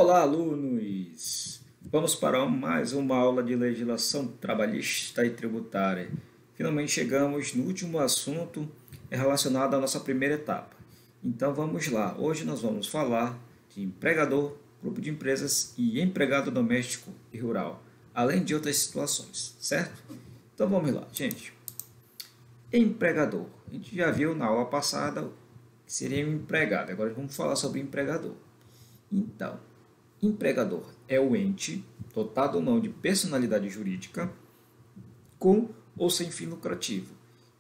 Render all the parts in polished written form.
Olá, alunos! Vamos para mais uma aula de legislação trabalhista e tributária. Finalmente chegamos no último assunto relacionado à nossa primeira etapa. Então vamos lá. Hoje nós vamos falar de empregador, grupo de empresas e empregado doméstico e rural, além de outras situações, certo? Então vamos lá, gente. Empregador. A gente já viu na aula passada que seria um empregado. Agora vamos falar sobre empregador. Então, empregador é o ente, dotado ou não de personalidade jurídica, com ou sem fim lucrativo,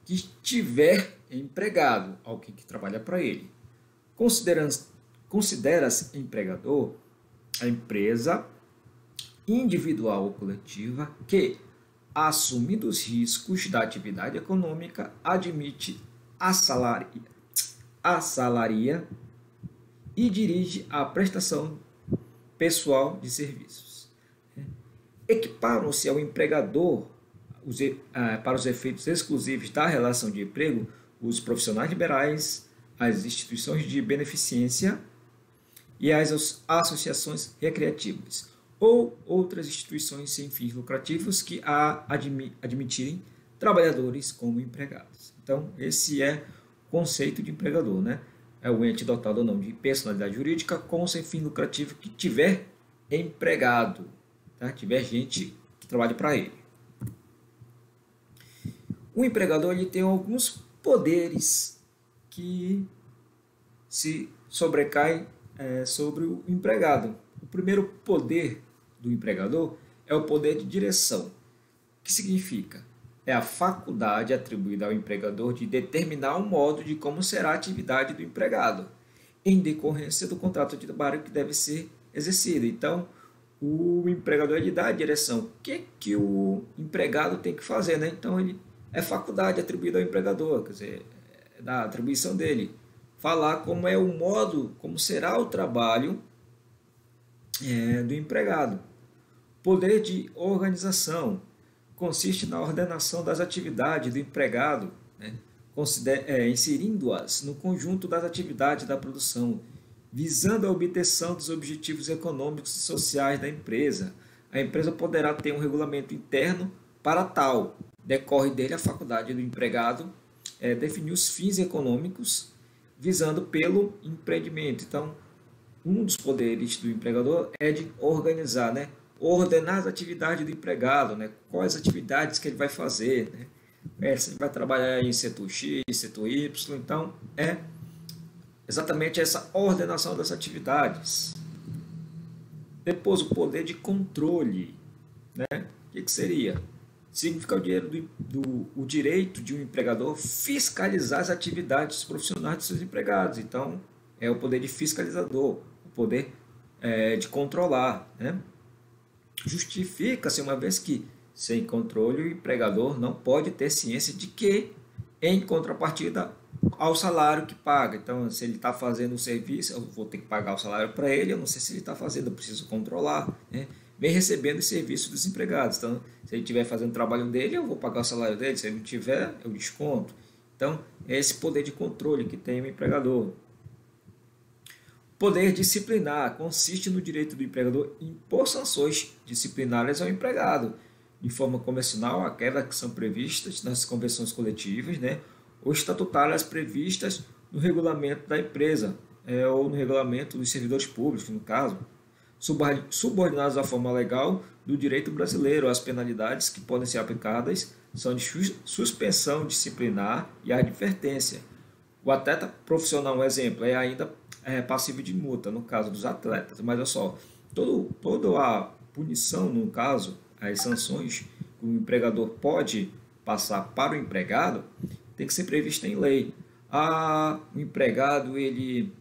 que estiver empregado, alguém que trabalha para ele. Considera-se empregador a empresa individual ou coletiva que, assumindo os riscos da atividade econômica, admite, assalaria e dirige a prestação pessoal de serviços. Equiparam-se ao empregador, para os efeitos exclusivos da relação de emprego, os profissionais liberais, as instituições de beneficência e as associações recreativas, ou outras instituições sem fins lucrativos que admitirem trabalhadores como empregados. Então, esse é o conceito de empregador, né? É o ente dotado ou não de personalidade jurídica com sem fim lucrativo que tiver empregado, tá? Tiver gente que trabalhe para ele. O empregador ele tem alguns poderes que se sobrecaem sobre o empregado. O primeiro poder do empregador é o poder de direção. O que significa? É a faculdade atribuída ao empregador de determinar o modo de como será a atividade do empregado, em decorrência do contrato de trabalho que deve ser exercido. Então, o empregador ele dá a direção. O que o empregado tem que fazer, né? Então, ele é faculdade atribuída ao empregador, quer dizer, é da atribuição dele. Falar como é o modo, como será o trabalho do empregado. Poder de organização consiste na ordenação das atividades do empregado, né, inserindo-as no conjunto das atividades da produção, visando a obtenção dos objetivos econômicos e sociais da empresa. A empresa poderá ter um regulamento interno para tal. Decorre dele a faculdade do empregado definir os fins econômicos visando pelo empreendimento. Então, um dos poderes do empregador é de organizar, né? Ordenar as atividades do empregado, né? Quais atividades que ele vai fazer, né? Se ele vai trabalhar em setor X, setor Y, então é exatamente essa ordenação das atividades. Depois, o poder de controle, né? O que seria? Significa o direito de um empregador fiscalizar as atividades profissionais de seus empregados. Então, é o poder de fiscalizador, o poder de controlar, né? Justifica-se uma vez que, sem controle, o empregador não pode ter ciência de que, em contrapartida ao salário que paga. Então, se ele está fazendo um serviço, eu vou ter que pagar o salário para ele, eu não sei se ele está fazendo, eu preciso controlar, né? Vem recebendo o serviço dos empregados. Então, se ele estiver fazendo o trabalho dele, eu vou pagar o salário dele, se ele não tiver, eu desconto. Então, é esse poder de controle que tem o empregador. Poder disciplinar consiste no direito do empregador impor sanções disciplinares ao empregado, de forma convencional, aquelas que são previstas nas convenções coletivas, né, ou estatutárias previstas no regulamento da empresa, ou no regulamento dos servidores públicos, no caso, subordinados à forma legal do direito brasileiro. As penalidades que podem ser aplicadas são de suspensão disciplinar e advertência. O atleta profissional, um exemplo, é ainda passível de multa, no caso dos atletas. Mas olha só, toda a punição, no caso, as sanções que o empregador pode passar para o empregado, tem que ser prevista em lei. O empregado, ele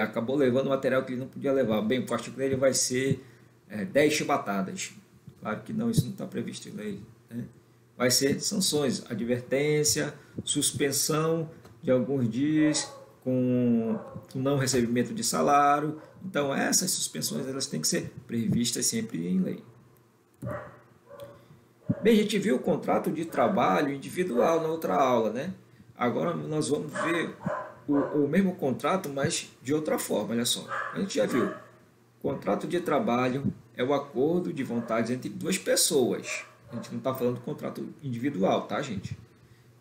acabou levando material que ele não podia levar. Bem, o castigo dele vai ser 10 chibatadas. Claro que não, isso não está previsto em lei, né? Vai ser sanções, advertência, suspensão de alguns dias, com não recebimento de salário. Então, essas suspensões elas têm que ser previstas sempre em lei. Bem, a gente viu o contrato de trabalho individual na outra aula, né? Agora nós vamos ver o mesmo contrato, mas de outra forma, olha só. A gente já viu, contrato de trabalho é o acordo de vontades entre duas pessoas. A gente não está falando de contrato individual, tá, gente?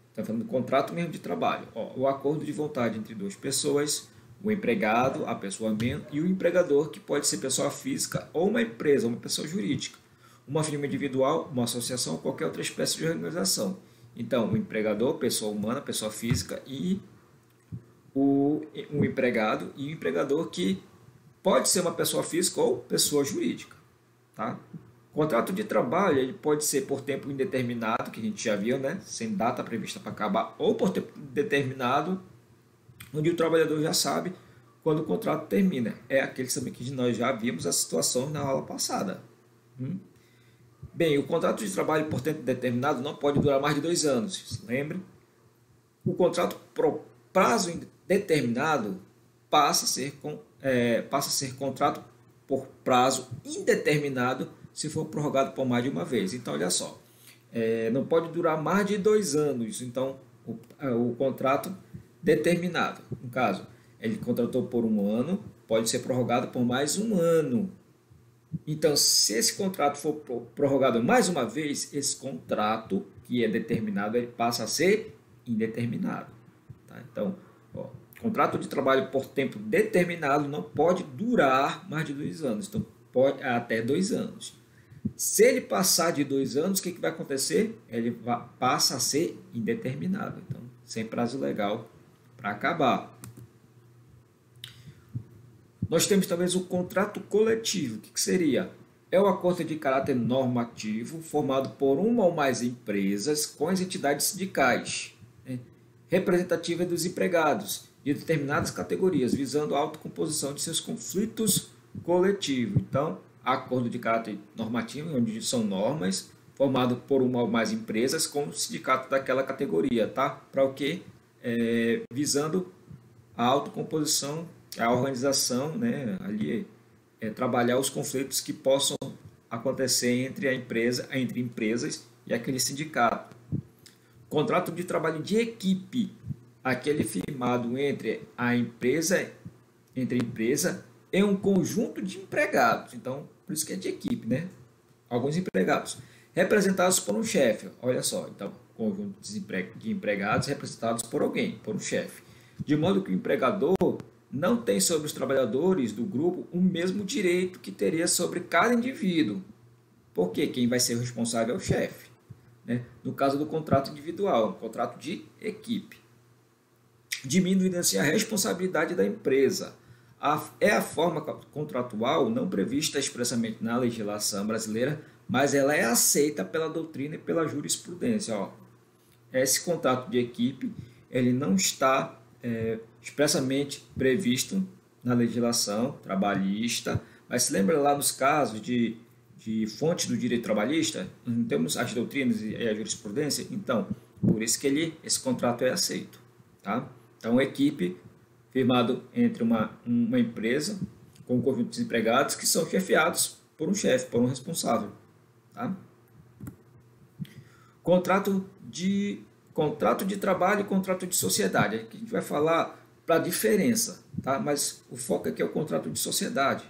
Está falando do contrato mesmo de trabalho. Ó, o acordo de vontade entre duas pessoas, o empregado, a pessoa mesmo, e o empregador, que pode ser pessoa física ou uma empresa, uma pessoa jurídica. Uma firma individual, uma associação ou qualquer outra espécie de organização. Então, o empregador, pessoa humana, pessoa física, e um empregado e o empregador, que pode ser uma pessoa física ou pessoa jurídica. Tá? Contrato de trabalho ele pode ser por tempo indeterminado, que a gente já viu, né? Sem data prevista para acabar, ou por tempo determinado, onde o trabalhador já sabe quando o contrato termina. É aquele que nós já vimos a situação na aula passada. Bem, o contrato de trabalho por tempo determinado não pode durar mais de 2 anos. Lembre? O contrato por prazo determinado passa a ser contrato por prazo indeterminado se for prorrogado por mais de uma vez. Então, olha só, não pode durar mais de 2 anos. Então, o contrato determinado, no caso, ele contratou por 1 ano, pode ser prorrogado por mais 1 ano. Então, se esse contrato for prorrogado mais uma vez, esse contrato que é determinado, ele passa a ser indeterminado. Tá? Então, contrato de trabalho por tempo determinado não pode durar mais de 2 anos. Então, pode até 2 anos. Se ele passar de 2 anos, o que vai acontecer? Ele passa a ser indeterminado. Então, sem prazo legal para acabar. Nós temos também o contrato coletivo. O que seria? É o acordo de caráter normativo formado por uma ou mais empresas com as entidades sindicais, né, representativas dos empregados de determinadas categorias, visando a autocomposição de seus conflitos coletivos. Então, acordo de caráter normativo, onde são normas, formado por uma ou mais empresas com o sindicato daquela categoria, tá? Para o quê? Visando a autocomposição, a organização, né? Ali trabalhar os conflitos que possam acontecer entre empresas e aquele sindicato. Contrato de trabalho de equipe, aquele firmado entre a empresa e um conjunto de empregados. Então, por isso que é de equipe, né? Alguns empregados representados por um chefe. Olha só, então, conjunto de empregados representados por alguém, por um chefe. De modo que o empregador não tem sobre os trabalhadores do grupo o mesmo direito que teria sobre cada indivíduo. Porque quem vai ser o responsável é o chefe, né? No caso do contrato individual, um contrato de equipe. Diminuindo assim a responsabilidade da empresa. É a forma contratual não prevista expressamente na legislação brasileira, mas ela é aceita pela doutrina e pela jurisprudência. Esse contrato de equipe ele não está expressamente previsto na legislação trabalhista, mas se lembra lá nos casos de fontes do direito trabalhista, não temos as doutrinas e a jurisprudência, então, por isso que esse contrato é aceito. Tá? Então, equipe firmado entre uma empresa com um conjunto de empregados que são chefiados por um chefe, por um responsável. Tá? Contrato de trabalho e contrato de sociedade. Aqui a gente vai falar para a diferença, tá? Mas o foco aqui é o contrato de sociedade.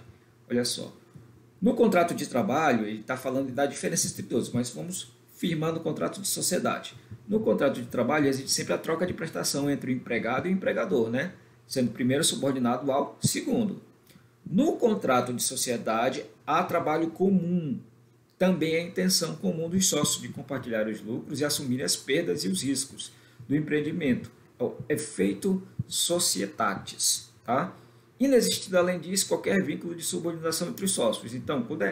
Olha só. No contrato de trabalho, ele está falando da diferença entre todos, mas vamos firmando o contrato de sociedade. No contrato de trabalho, existe sempre a troca de prestação entre o empregado e o empregador, né? Sendo o primeiro subordinado ao segundo. No contrato de sociedade, há trabalho comum. Também a intenção comum dos sócios de compartilhar os lucros e assumir as perdas e os riscos do empreendimento. É o efeito societatis. Tá? Inexistindo, além disso, qualquer vínculo de subordinação entre os sócios. Então, quando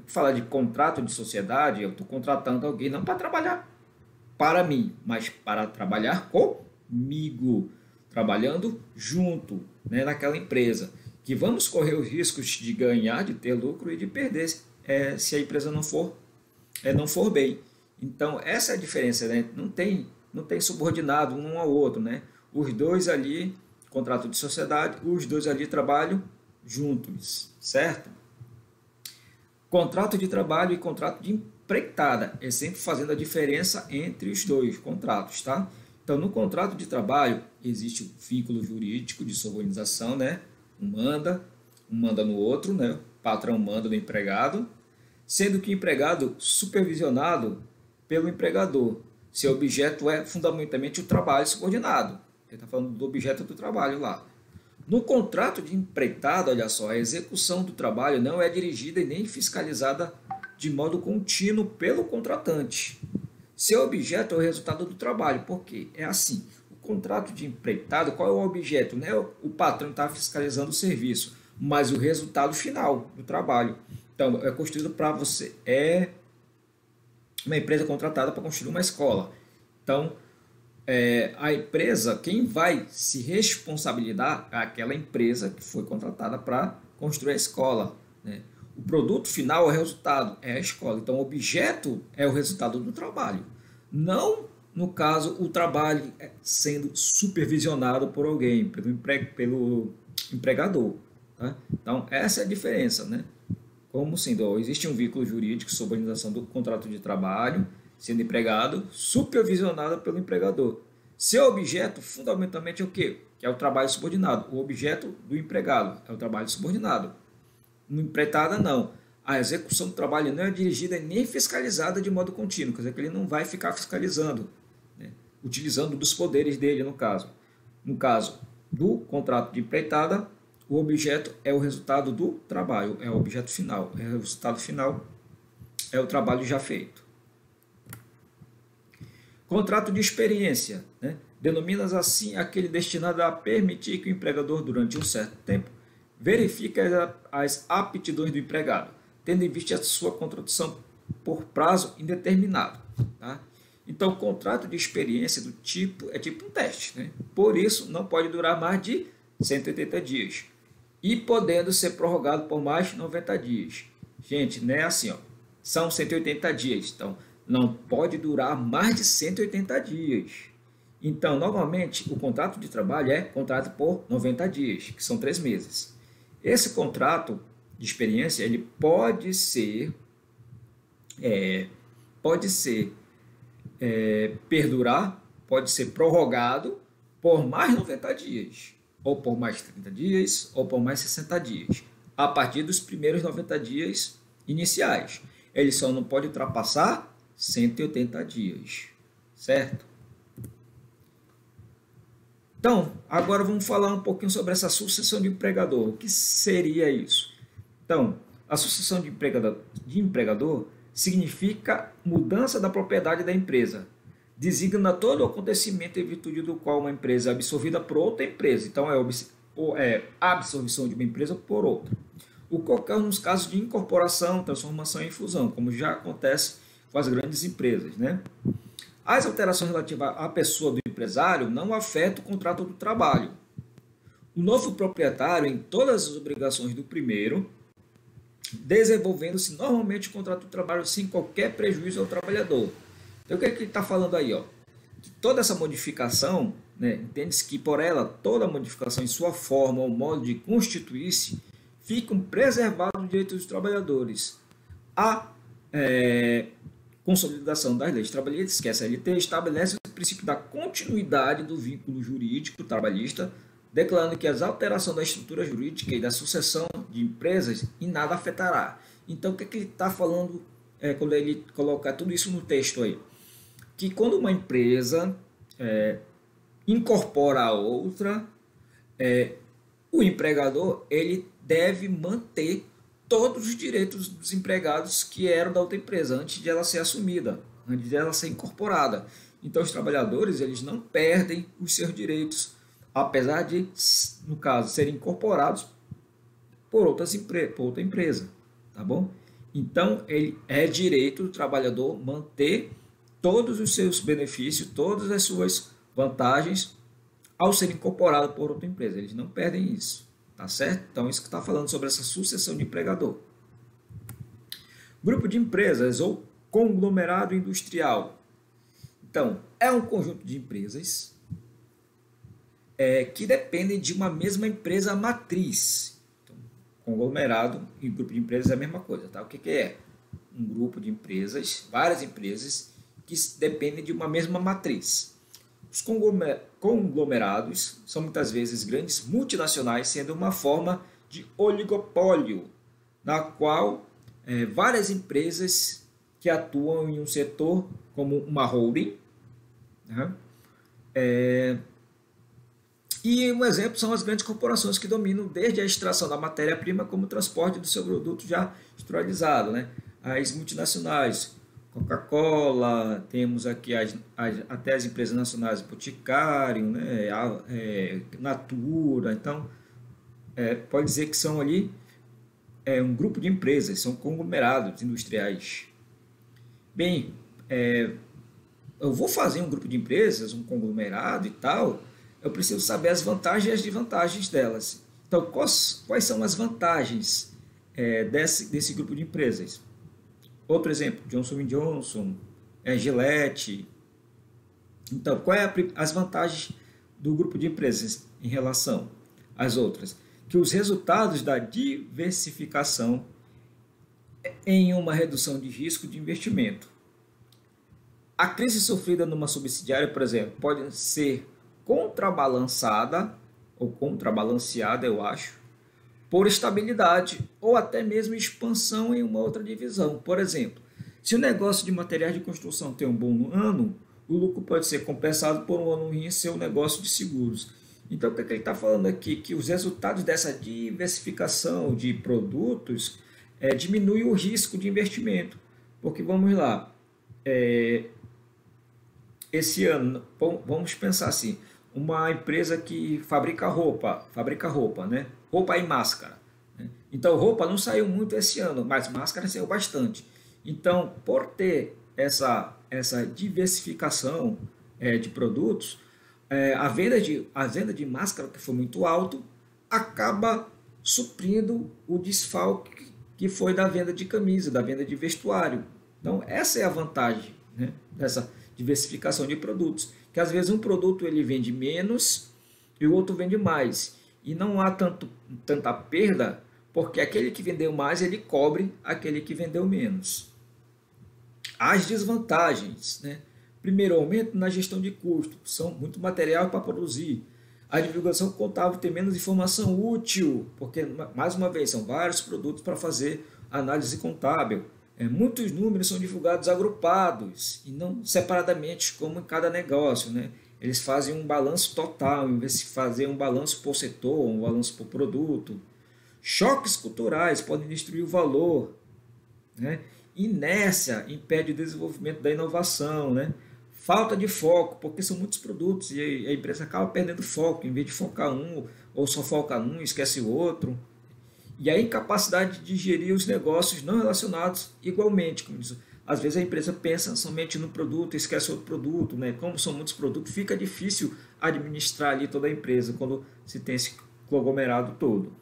falar de contrato de sociedade, eu estou contratando alguém não para trabalhar para mim, mas para trabalhar comigo, trabalhando junto, né, naquela empresa, que vamos correr os riscos de ganhar, de ter lucro e de perder se a empresa não for bem. Então, essa é a diferença, né? Não tem subordinado um ao outro, né? Os dois ali, contrato de sociedade, os dois ali trabalham juntos, certo? Contrato de trabalho e contrato de empreitada, é sempre fazendo a diferença entre os dois contratos, tá? Então, no contrato de trabalho, existe o vínculo jurídico de subordinação, né? Um manda no outro, né? O patrão manda no empregado, sendo que o empregado supervisionado pelo empregador. Seu objeto é fundamentalmente o trabalho subordinado. Ele está falando do objeto do trabalho lá. No contrato de empreitada, olha só, a execução do trabalho não é dirigida e nem fiscalizada de modo contínuo pelo contratante. Seu objeto é o resultado do trabalho, porque é assim, o contrato de empreitada, qual é o objeto? Não é o patrão está fiscalizando o serviço, mas o resultado final do trabalho. Então, é construído para você, é uma empresa contratada para construir uma escola. Então, a empresa, quem vai se responsabilizar é aquela empresa que foi contratada para construir a escola, né? O produto final é o resultado, é a escola. Então, o objeto é o resultado do trabalho. Não, no caso, o trabalho sendo supervisionado por alguém, pelo empregador. Tá? Então, essa é a diferença, né? Como sendo, existe um vínculo jurídico sobre a organização do contrato de trabalho, sendo empregado, supervisionado pelo empregador. Seu objeto, fundamentalmente, é o quê? Que é o trabalho subordinado. O objeto do empregado é o trabalho subordinado. No empreitada, não. A execução do trabalho não é dirigida nem fiscalizada de modo contínuo, quer dizer que ele não vai ficar fiscalizando, né? Utilizando dos poderes dele, no caso. No caso do contrato de empreitada, o objeto é o resultado do trabalho, é o objeto final. O resultado final é o trabalho já feito. Contrato de experiência, né? Denomina assim aquele destinado a permitir que o empregador, durante um certo tempo, verifique as aptidões do empregado, tendo em vista a sua contratação por prazo indeterminado. Tá? Então, o contrato de experiência do tipo é tipo um teste, né? Por isso, não pode durar mais de 180 dias e podendo ser prorrogado por mais 90 dias. Gente, não é assim, ó, são 180 dias, então não pode durar mais de 180 dias. Então, normalmente, o contrato de trabalho é contrato por 90 dias, que são 3 meses. Esse contrato de experiência ele pode ser perdurar, pode ser prorrogado por mais 90 dias, ou por mais 30 dias, ou por mais 60 dias, a partir dos primeiros 90 dias iniciais. Ele só não pode ultrapassar 180 dias, certo? Então, agora vamos falar um pouquinho sobre essa sucessão de empregador. O que seria isso? Então, a sucessão de empregador significa mudança da propriedade da empresa. Designa todo o acontecimento em virtude do qual uma empresa é absorvida por outra empresa. Então, é a absorção de uma empresa por outra. Ocorre nos casos de incorporação, transformação e fusão, como já acontece com as grandes empresas, né? As alterações relativas à pessoa do empresário não afetam o contrato do trabalho. O novo proprietário em todas as obrigações do primeiro, desenvolvendo-se normalmente o contrato do trabalho sem qualquer prejuízo ao trabalhador. Então, o que ele está falando aí? Ó? Que toda essa modificação, né, entende-se que por ela, toda modificação em sua forma ou modo de constituir-se, ficam preservados os direitos dos trabalhadores. A consolidação das leis trabalhistas, que é a CLT, estabelece o princípio da continuidade do vínculo jurídico trabalhista, declarando que as alterações da estrutura jurídica e da sucessão de empresas em nada afetará. Então, o que ele está falando quando ele coloca tudo isso no texto aí? Que quando uma empresa incorpora a outra, o empregador ele deve manter todos os direitos dos empregados que eram da outra empresa, antes de ela ser assumida, antes de ela ser incorporada. Então, os trabalhadores eles não perdem os seus direitos, apesar de, no caso, serem incorporados por outra empresa, tá bom? Então, ele é direito do trabalhador manter todos os seus benefícios, todas as suas vantagens ao ser incorporado por outra empresa. Eles não perdem isso. Tá certo? Então, isso que está falando sobre essa sucessão de empregador. Grupo de empresas ou conglomerado industrial. Então, é um conjunto de empresas que dependem de uma mesma empresa matriz. Então, conglomerado e grupo de empresas é a mesma coisa. Tá? O que é? Um grupo de empresas, várias empresas que dependem de uma mesma matriz. Os conglomerados são muitas vezes grandes multinacionais, sendo uma forma de oligopólio, na qual várias empresas que atuam em um setor, como uma holding, né? E um exemplo são as grandes corporações que dominam desde a extração da matéria-prima como o transporte do seu produto já industrializado, né? As multinacionais, Coca-Cola, temos aqui até as empresas nacionais, Boticário, né? Natura, então pode dizer que são ali um grupo de empresas, são conglomerados industriais. Bem, eu vou fazer um grupo de empresas, um conglomerado e tal, eu preciso saber as vantagens e as desvantagens delas. Então, quais são as vantagens desse grupo de empresas? Outro exemplo, Johnson & Johnson, Gillette. Então, quais as vantagens do grupo de empresas em relação às outras? Que os resultados da diversificação em uma redução de risco de investimento. A crise sofrida numa subsidiária, por exemplo, pode ser contrabalançada, ou contrabalanceada, eu acho, por estabilidade ou até mesmo expansão em uma outra divisão. Por exemplo, se o negócio de materiais de construção tem um bom ano, o lucro pode ser compensado por um ano ruim em seu negócio de seguros. Então, o que ele está falando aqui? Que os resultados dessa diversificação de produtos diminuem o risco de investimento. Porque, vamos lá, esse ano, vamos pensar assim, uma empresa que fabrica roupa, né? Roupa e máscara, né? Então, roupa não saiu muito esse ano, mas máscara saiu bastante. Então, por ter essa diversificação de produtos, a venda de máscara, que foi muito alto, acaba suprindo o desfalque que foi da venda de camisa, da venda de vestuário. Então, essa é a vantagem, né, dessa diversificação de produtos, que às vezes um produto ele vende menos e o outro vende mais, e não há tanta perda, porque aquele que vendeu mais ele cobre aquele que vendeu menos. As desvantagens, né? Primeiro, aumento na gestão de custo, são muito material para produzir. A divulgação contábil tem menos informação útil, porque, mais uma vez, são vários produtos para fazer análise contábil. Muitos números são divulgados agrupados e não separadamente, como em cada negócio, né? Eles fazem um balanço total, em vez de fazer um balanço por setor, um balanço por produto. Choques culturais podem destruir o valor, né? Inércia impede o desenvolvimento da inovação, né? Falta de foco, porque são muitos produtos e a empresa acaba perdendo foco, em vez de focar um, ou só foca um e esquece o outro. E a incapacidade de gerir os negócios não relacionados igualmente. Como diz, às vezes a empresa pensa somente no produto e esquece outro produto, né? Como são muitos produtos, fica difícil administrar ali toda a empresa quando se tem esse conglomerado todo.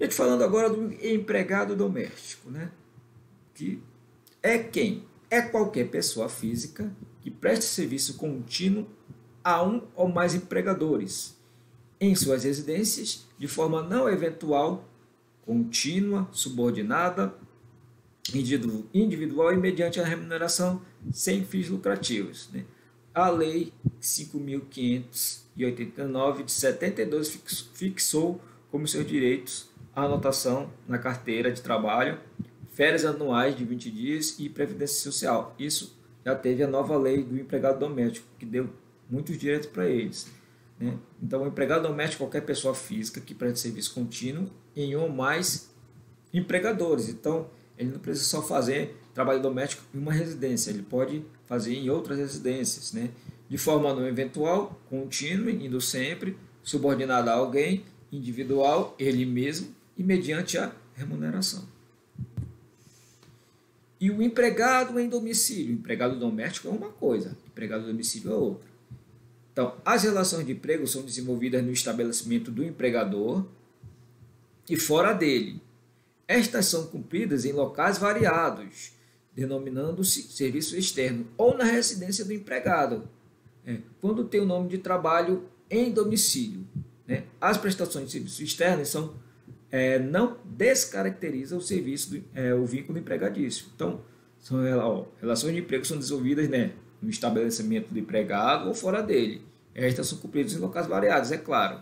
E falando agora do empregado doméstico, né? Que é quem? É qualquer pessoa física que preste serviço contínuo a um ou mais empregadores em suas residências, de forma não eventual, contínua, subordinada, individual e mediante a remuneração sem fins lucrativos, né? A Lei 5.589 de 72 fixou como seus direitos a anotação na carteira de trabalho, férias anuais de 20 dias e previdência social. Isso já teve a nova lei do empregado doméstico, que deu muitos direitos para eles, né? Então, o empregado doméstico é qualquer pessoa física que presta serviço contínuo em um ou mais empregadores. Então, ele não precisa só fazer trabalho doméstico em uma residência, ele pode fazer em outras residências, né? De forma não eventual, contínua, indo sempre, subordinada a alguém, individual, ele mesmo, e mediante a remuneração. E o empregado em domicílio, empregado doméstico é uma coisa, empregado em domicílio é outra. Então, as relações de emprego são desenvolvidas no estabelecimento do empregador e fora dele. Estas são cumpridas em locais variados, denominando-se serviço externo, ou na residência do empregado, quando tem o nome de trabalho em domicílio, né? As prestações de serviço externo não descaracterizam o serviço, o vínculo empregadício. Então, relações de emprego são desenvolvidas, né, no estabelecimento do empregado ou fora dele. Estas são cumpridas em locais variados, é claro.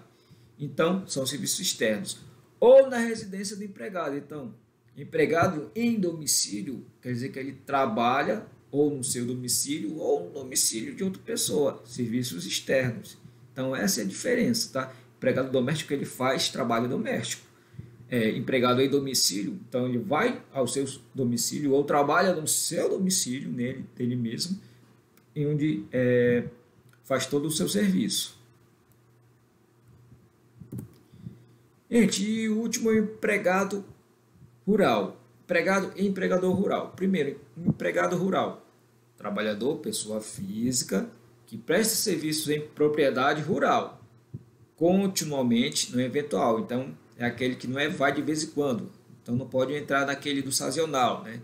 Então, são serviços externos. Ou na residência do empregado. Então, empregado em domicílio quer dizer que ele trabalha ou no seu domicílio ou no domicílio de outra pessoa. Serviços externos. Então, essa é a diferença, tá? Empregado doméstico, ele faz trabalho doméstico. Empregado em domicílio, então ele vai ao seu domicílio ou trabalha no seu domicílio, dele mesmo, em onde faz todo o seu serviço. Gente, e o último é o empregado rural. Empregado e empregador rural. Primeiro, empregado rural. Trabalhador, pessoa física, que presta serviços em propriedade rural, continuamente, não é eventual. Então, é aquele que não vai de vez em quando. Então, não pode entrar naquele do sazonal, né?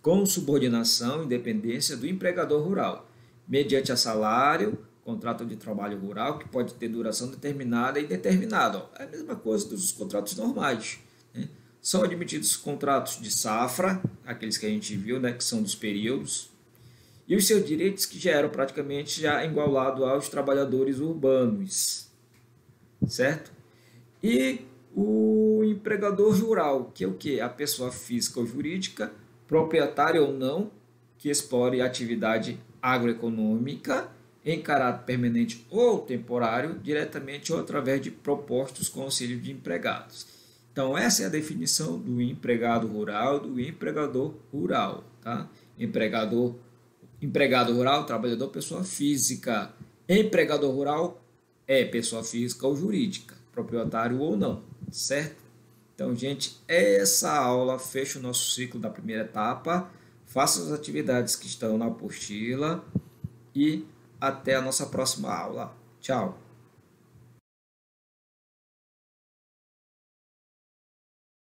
Com subordinação e independência do empregador rural, mediante a salário, contrato de trabalho rural, que pode ter duração determinada e indeterminada. É a mesma coisa dos contratos normais, né? São admitidos contratos de safra, aqueles que a gente viu, né, que são dos períodos, e os seus direitos que já eram praticamente igualados aos trabalhadores urbanos, certo? E o empregador rural, que é o quê? A pessoa física ou jurídica, proprietária ou não, que explore atividade agroeconômica em caráter permanente ou temporário, diretamente ou através de propostos com auxílio de empregados. Então, essa é a definição do empregado rural, do empregador rural, tá? Empregado rural, trabalhador, pessoa física. Empregador rural é pessoa física ou jurídica, proprietário ou não, certo? Então, gente, essa aula fecha o nosso ciclo da primeira etapa. Faça as atividades que estão na apostila e até a nossa próxima aula. Tchau!